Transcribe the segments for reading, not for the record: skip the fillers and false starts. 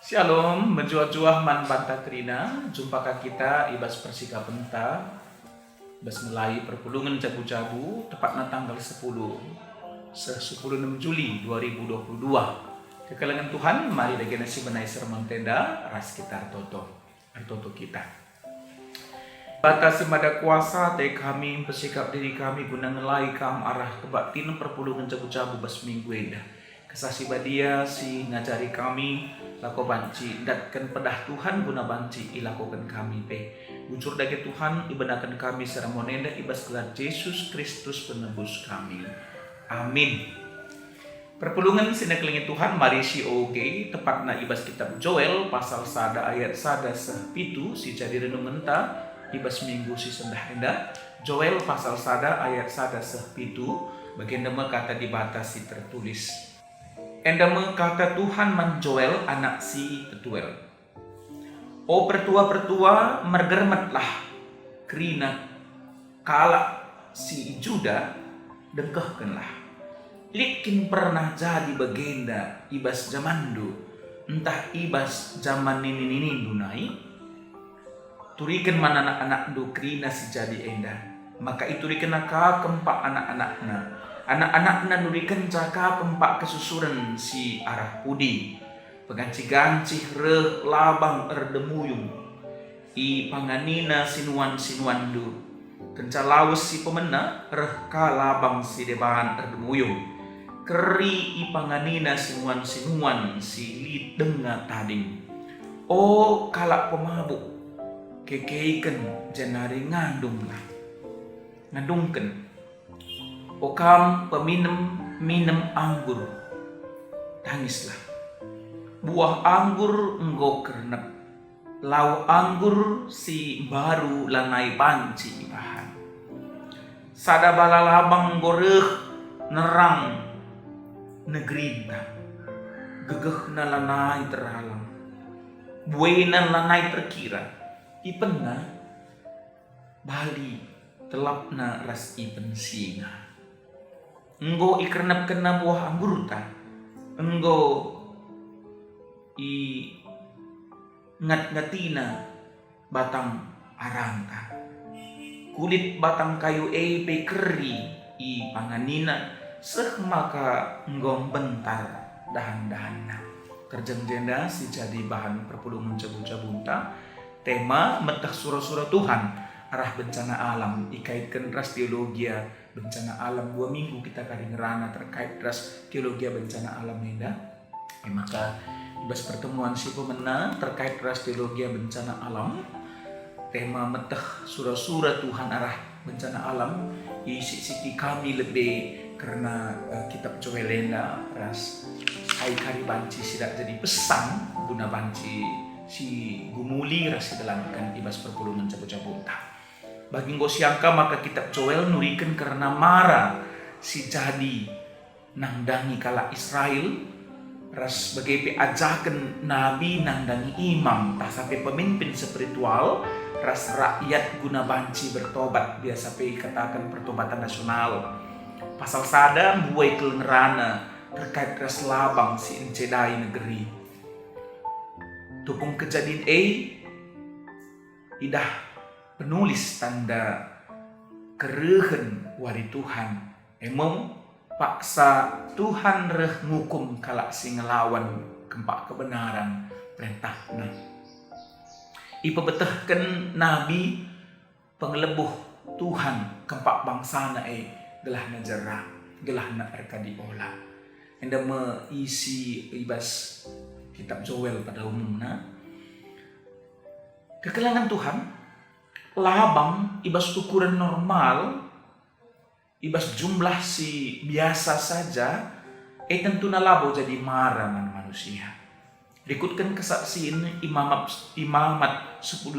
Shalom, menjuah-juah man banta krina, jumpakah kita ibas persika penta, ibas mulai perpulungan jabu-jabu, tepatnya tanggal 10 Juli 2022. Kekalangan Tuhan, mari dagi nasi benai sermon tenda, ras kita artoto kita. Batas semada kuasa, te kami bersikap diri kami guna ngelai kam arah kebatin perpulungan jabu-jabu bas minggu eda. Kesasi badia si ngajari kami lako banci datkan pedah Tuhan guna banci ilakokan kami pe bujur dagi Tuhan ibadakan kami secara monenda ibas gelar Yesus Kristus penebus kami. Amin. Perpulungan sineklingi Tuhan mari si oge tepatna ibas kitab Joel pasal sada ayat sada sepitu si jadi renungan ta ibas minggu si sendah enda. Joel pasal sada ayat sada sepitu bagian nama kata dibatasi tertulis. Endama kata Tuhan man Joel anak si Petuel. O pertua-pertua mergermetlah kerina kala si Juda dengkehkenlah. Likin pernah jadi bagenda ibas zamandu entah ibas zaman nini dunai. Turikan mana anak-anak do kerina si jadi endah. Maka itu dikenaka keempat anak-anaknya. Anak-anak nurikan caka kempak kesusuran si arah pudi peganci-ganci reh labang erdemuyung i panganina sinuan-sinuandu kencalaus si pemena reh ka labang si debahan erdemuyung keri i panganina sinuan-sinuan si lidenga tading. O kalak pemabuk kekeiken janari ngandungken okam minum anggur, tangislah. Buah anggur enggo kernep, lau anggur si baru lanai panci bahan. Sada balalabang goreh nerang negerinta, gegeh na lanai terhalang, buena lanai terkira, ipenna bali telapna ras ipen singa. Enggo ikernap kena buah anggur ta, enggo i ngat-ngatina batang aranta, kulit batang kayu pe keri i panganina seh maka enggo bentar dahan-dahanna. Kerjang jenda si jadi bahan perpulungan jabu-jabunta tema metah surah-surah Tuhan arah bencana alam ikaitkan ras teologia bencana alam 2 minggu kita kari ngerana terkait ras teologia bencana alam menda. Maka ibas pertemuan si pemena terkait ras teologia bencana alam tema metah surah-surah Tuhan arah bencana alam isi siti kami lebih karena kitab Joelena ras ai kari banci sidak jadi pesan guna banci si gumuli ras dalamkan ibas perpulungan jabu-jabunta. Bagi nggo siangka maka kitab Joel nurikan karena marah si jadi nangdangi kala Israel ras sebagai ajakan nabi nangdangi imam tak sampai pemimpin spiritual ras rakyat guna banci bertobat biasa pe katakan pertobatan nasional. Pasal sada buai kelengerana terkait ras labang si encedai negeri. Tupung kejadian idah penulis tanda kerehen wari Tuhan emong paksa Tuhan reh ngukum kalak si ngelawan kempak kebenaran perintahna. Ipa betehken nabi pengelebuh Tuhan kempak bangsana gelah najera gelah na erka diolah. Enda meisi ibas kitab Joel pada umumnya. Kekelangan Tuhan labang ibas ukuran normal ibas jumlah si biasa saja tentu nalabo jadi marah manusia. Berikutkan kesaksian imamat 10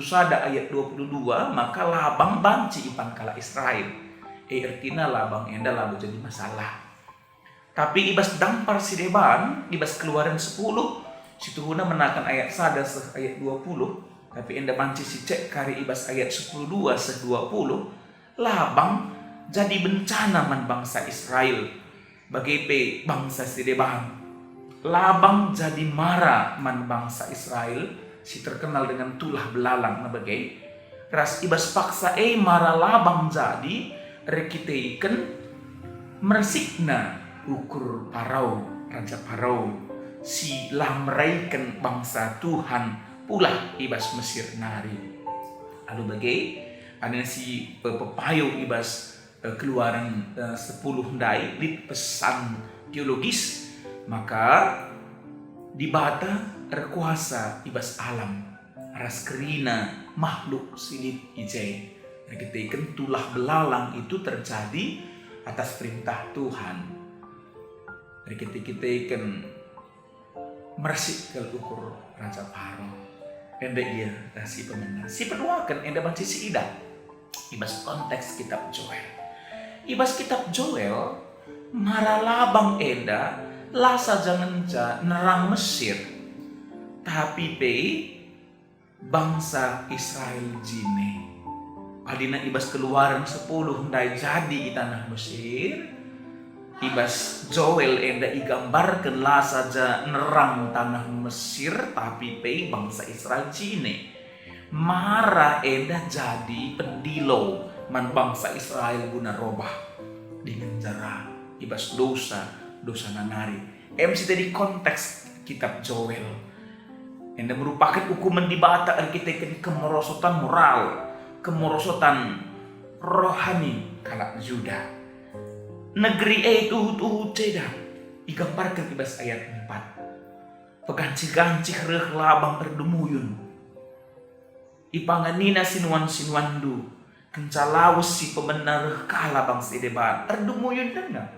sada ayat 22 maka labang banci ipan kala Israel artinya labang enda labo jadi masalah. Tapi ibas dampar si deban ibas keluaran 10 situhuna menakan ayat sada ayat 20 tapi enda banci si cek kari ibas ayat 10 2 se-20 labang jadi bencana man bangsa Israel bagi pe bangsa si deban labang jadi mara man bangsa Israel, si terkenal dengan tulah belalang nabagai. Ras ibas paksa mara labang jadi rekite ikan mersikna ukur Parau, Raja Parau, si lah meraikan bangsa Tuhan pula ibas Mesir nari. Lalu bagai ada si pepayo ibas keluaran 10 dai lit pesan teologis, maka di bata rekuasa ibas alam ras kerina makhluk silip ijai. Kita ikan tulah belalang itu terjadi atas perintah Tuhan. Kita ikan mersik ke ukur Raja Parau. Enda ia si pemenang. Si kedua kan enda baca si ida. Ibas konteks kitab Joel. Ibas kitab Joel maralabang enda lasa jangan nerang Mesir. Tapi bangsa Israel jine. Adina ibas keluaran 10 ndai jadi di tanah Mesir. Ibas Joel enda igambarkan lah saja nerang tanah Mesir, tapi bangsa Israel cine mara enda jadi pendilo man bangsa Israel guna robah dengan cara ibas dosa nanari. MC tadi konteks kitab Joel enda merupakan hukuman di bata arkitektur kemerosotan moral, kemerosotan rohani kalak Yuda. Negeri itu ceda digambarkan ibas ayat 4. Peganci-ganci reh labang erdemuyun. Ipanganina sinuan-sinuandu. Kencalawes si pemenar kala bang sedebat. Erdemuyun dana.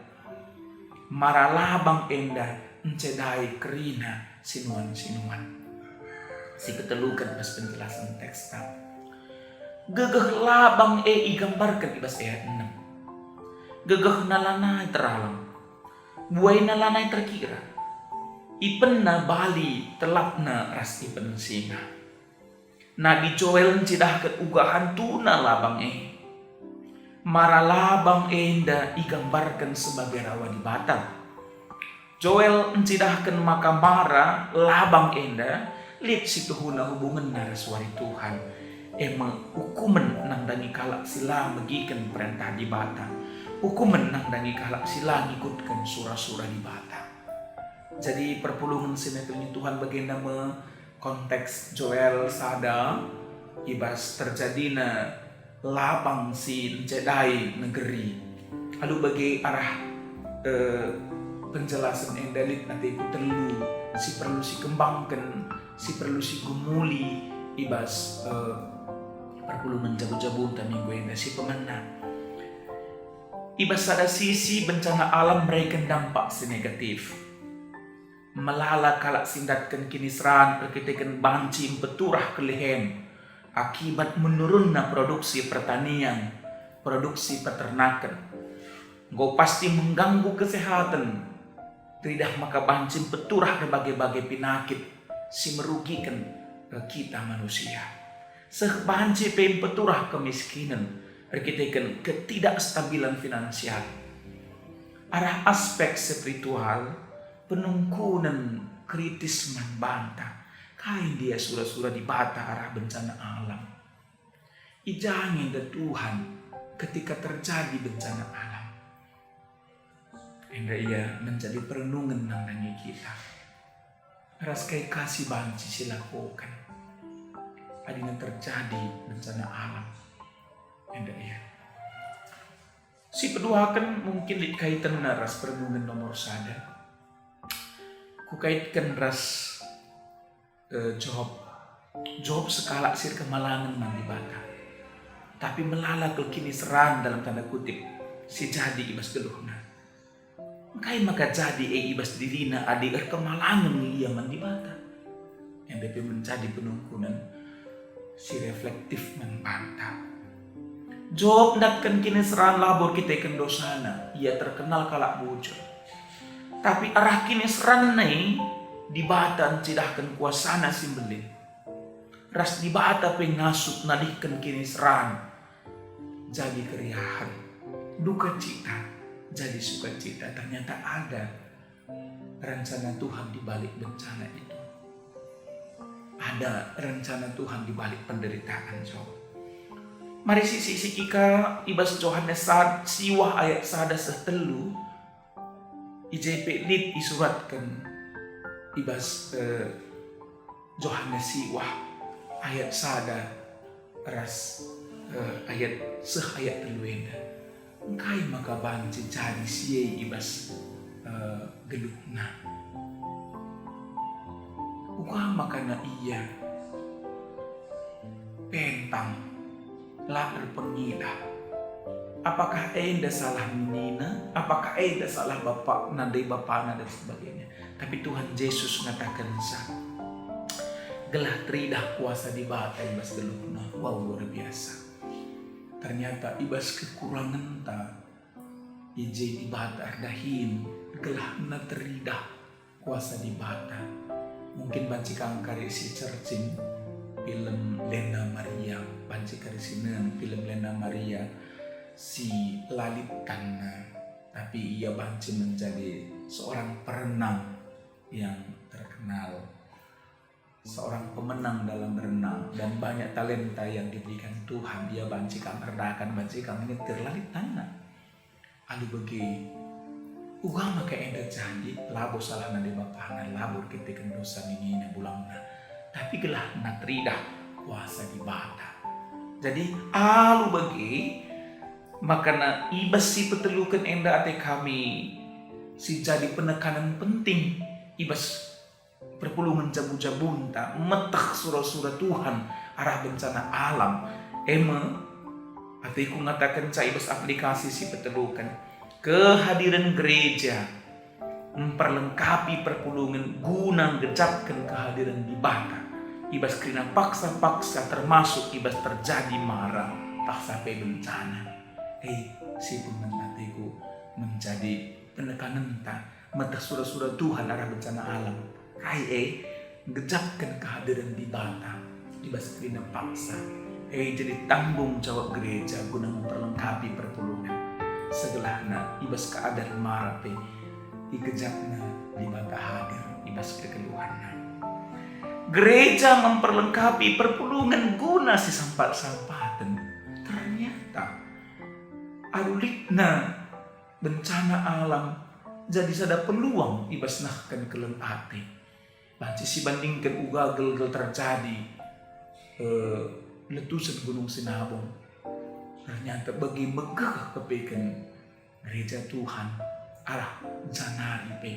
Maralabang enda encedai kerina sinuan-sinuan. Si ketelukan pas penjelasan teks. Gegeh labang igambarkan ibas ayat 6. Gegeh nalanai teralang, buai nalanai terkira, ipenna bali telapna ras ipen singa. Nabi Joel cidahkan ugahan tuna labang mara labang enda igambarkan sebagai rawa di batal. Joel encidahkan maka mara labang enda lihat situ huna hubungan naraswari Tuhan. Emang hukuman nang dangi kalak sila megikan perintah di batal. Hukuman nang dangi kalak sila ngikutkan surah-surah di bata. Jadi perpulungan sinetronnya Tuhan bagian nama konteks Joel sada ibas terjadina lapang si cedai negeri. Lalu bagi arah penjelasan yang dalit nanti itu perlu si kembangkan, si perlu si gumuli ibas perpulungan jabu-jabu minggu ini si pemenang. Ibas ada sisi bencana alam mereka dampak si negatif. Melala kalak sindatkan kinisran perkitakan banci beturah kelihem. Akibat menurunnya produksi pertanian, produksi peternakan. Engkau pasti mengganggu kesehatan. Tidak maka banci beturah berbagai-bagai penyakit. Si merugikan kita manusia. Sebanci peturah kemiskinan. Perkitakan ketidakstabilan finansial. Arah aspek spiritual penungkunan kritis membantah. Kain dia surah-surah di bata arah bencana alam. Ijangin dan Tuhan ketika terjadi bencana alam. Enda ia menjadi perenungan nandangi kita. Raskai kasih banci silakukan. Adina terjadi bencana alam. Enda iya. Si kedua kan mungkin dikaitan ras perenungan nomor 1. Kukaitkan ras Job sekala sir kemalangan man di bata. Tapi melala kini seran dalam tanda kutip si jadi ibas geluhna. Kai maka jadi ibas dirina adi kemalangan ia man di bata. Yang dapat menjadi penungkunan si reflektif membantah. Job ndatkan kini seran labor kita ikan dosana. Ia terkenal kalak bujur. Tapi arah kini seran nai dibata cidahkan kuasana simbelin. Ras dibata pengasut nadihkan kini seran. Jadi keriahan. Duka cita jadi sukacita. Ternyata ada rencana Tuhan di balik bencana itu. Ada rencana Tuhan di balik penderitaan coba. Mari sisi kika ibas Yohanes siwah ayat sada setelu IJP lid isuratkan ibas Yohanes siwah ayat sada ras ayat ayat teluenda. Engkai maka banci jadi siye ibas geluhna. Uka makana iya pentang lahir pengila. Apakah enda salah menina? Apakah enda salah bapak nadai bapana dan sebagainya? Tapi Tuhan Yesus mengatakan gelah teridah kuasa di bata ibas geluhna. Wow, luar biasa. Ternyata ibas kekurangan ta ije di bata ardahin gelah na teridah kuasa di bata. Mungkin banci kang kari si cercing film Lena Maria, banci kari sinen film Lena Maria si lalitanna, tapi ia banci menjadi seorang perenang yang terkenal, seorang pemenang dalam berenang dan banyak talenta yang diberikan Tuhan. Dia banci kang erdakan, banci kang nyetir lalitanna. Alu bagi uang maka enda jadi labo salah nade bapana labur kita dosa ini bulangna. Tapi gelah natridah kuasa di bata. Jadi alu bagi makana ibas si petelukan enda ate kami si jadi penekanan penting ibas perpulungan jabu-jabunta metah surah-surah Tuhan arah bencana alam ate ku ngatakan ca ibas aplikasi si petelukan kehadiran gereja memperlengkapi perpulungan guna gejapkan kehadiran di bata. Ibas kerina paksa-paksa termasuk ibas terjadi marah tak sampai bencana. Si pemenatiku menjadi penekanan tak mata surah-surah Tuhan arah bencana alam. Gejapkan kehadiran di bata. Ibas kerina paksa. Jadi tanggung jawab gereja guna memperlengkapi perpulungan. Segelahna ibas keadaan marape igejapna di bata hadir ibas kekeluhanna. Gereja memperlengkapi perpulungan guna si sampat-sampatan. Ternyata arulikna bencana alam jadi sada peluang ibas nahkan keleng ate. Banci si bandingkan ugal-gel terjadi letusan Gunung Sinabung. Ternyata bagi megah kepekan gereja Tuhan arah janari pe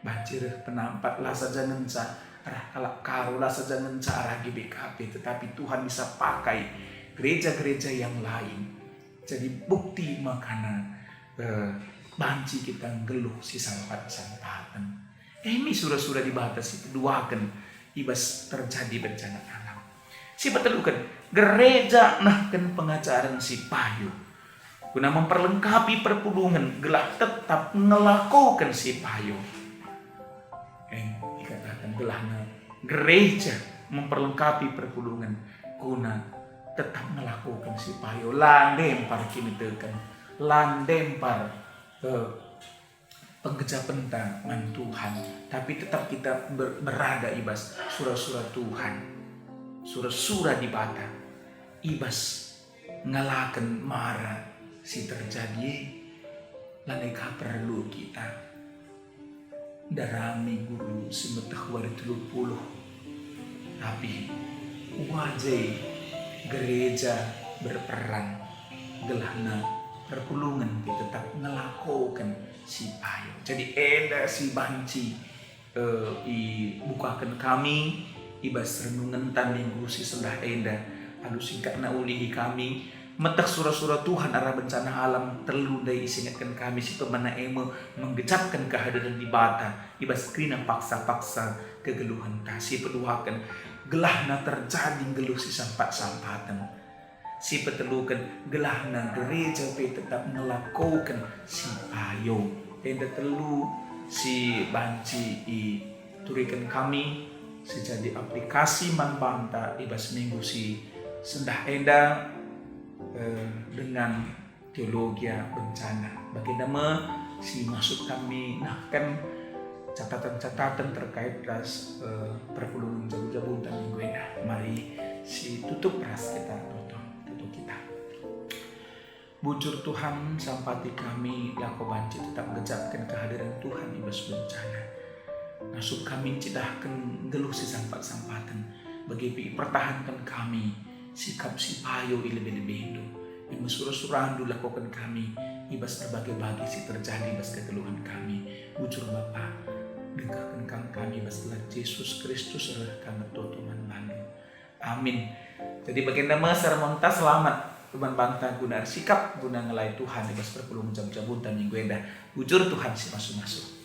banjir penampat lasa jangan sa arah kalak karo lasa jangan sa arah GBKP, tetapi Tuhan bisa pakai gereja-gereja yang lain jadi bukti makana banci kita ngeluh si sampat-sampatan. Ini surah-surah dibatasi keduakan ibas terjadi bencana alam. Si betelukan gereja nahkan pengajaran si payu guna memperlengkapi perpulungan gelah tetap ngelakukan si payu. Dikatakan gelahna gereja memperlengkapi perpulungan guna tetap melakukan si payu. Landempar kini tekan landempar penggejapan tangan Tuhan, tapi tetap kita berada ibas surah-surah Tuhan, surah-surah di bata ibas ngalakan marah si terjadi laneka perlu kita darami guru si metah wari 30 tapi wajah gereja berperan gelahna perpulungan kita tetap ngelakukan si payo. Jadi eda si banci bukakan kami ibas renungan tan minggu si sendah eda alu singkat na ulihi kami metak surah-surah Tuhan arah bencana alam terludai isingatkan kami si pemana emo menggecapkan kehadiran di bata ibas krina paksa-paksa kegeluhan kasih peduhakan gelahna terjadi geluh si sampat-sampatan si petelukan gelahna gereja pe tetap melakukan si payo enda telu si banci i turikan kami si jadi aplikasi manbanta ibas minggu si sendah enda dengan teologi bencana bagaimana si masuk kami nah kan catatan-catatan terkait ras perpulungan jabu-jabu dan minggu ini. Mari si tutup ras kita tutup kita. Bujur Tuhan sampati kami lako banci tetap gejapkan kehadiran Tuhan ibas bencana. Nasub kami cidahkan geluh si sampat-sampatan bagi pertahankan kami sikap si payo lebih-lebih itu. Yang surah-surah dulu lakukan kami ibas berbagai-bagai si terjadi ibas kekeluhan kami. Bujur Bapa dengkakan kami ibas Yesus Kristus adalah kami tutuman mandu. Amin. Jadi baginda Mesar monta selamat teman bantah guna sikap guna ngelai Tuhan ibas perpulung jam-jabun dan minggu endah. Bujur Tuhan si masuk-masuk.